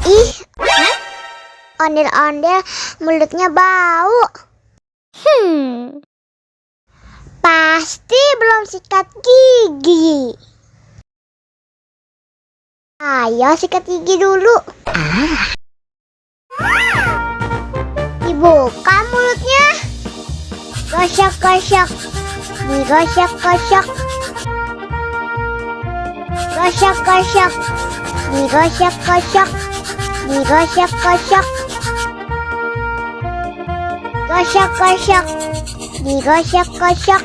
Ih, ondel-ondel mulutnya bau. Pasti belum sikat gigi. Ayo sikat gigi dulu. Dibuka mulutnya. Gosok-gosok. Digosok-gosok. Gosok-gosok. Digosok-gosok. Digosok-gosok. Gosok-gosok. Digosok-gosok.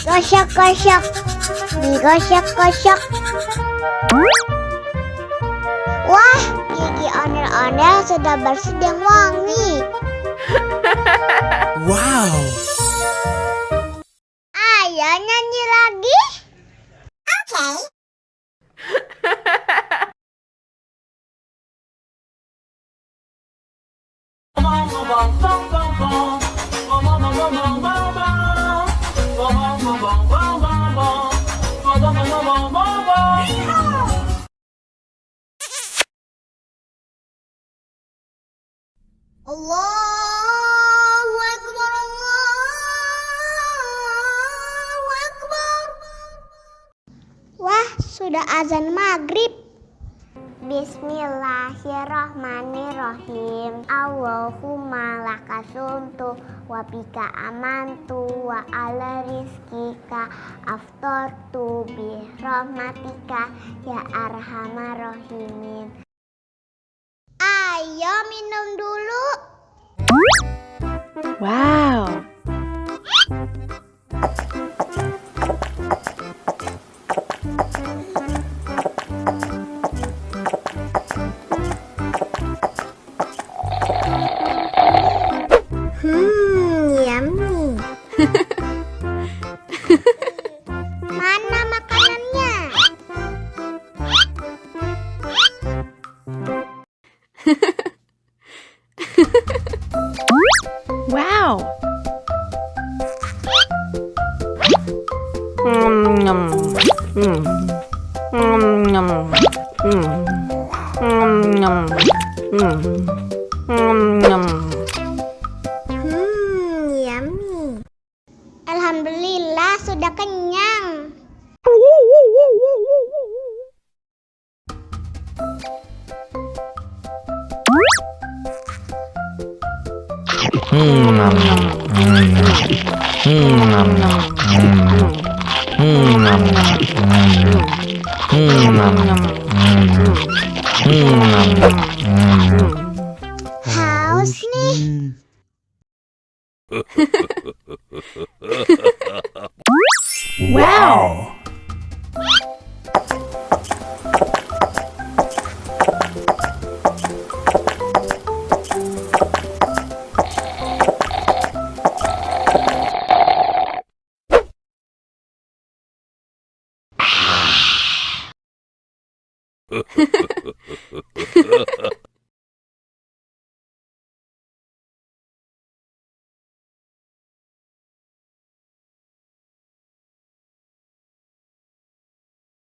Gosok-gosok. Digosok-gosok. Wah, gigi ondel-ondel sudah bersih dan wangi. Wow. Ayo nyanyi lagi. Oke. Allahu Akbar, Allahu Akbar. Wah, sudah azan maghrib. Bismillahirrahmanirrahim. Allahumma lakasumtu wa bika amantu wa ala rizkika aftortu bi rahmatika ya arhamar rahimin. Ayo minum dulu. Wow. Yummy. Mana makanannya? Wow. Yummy. Alhamdulillah sudah kenyang. Haus nih.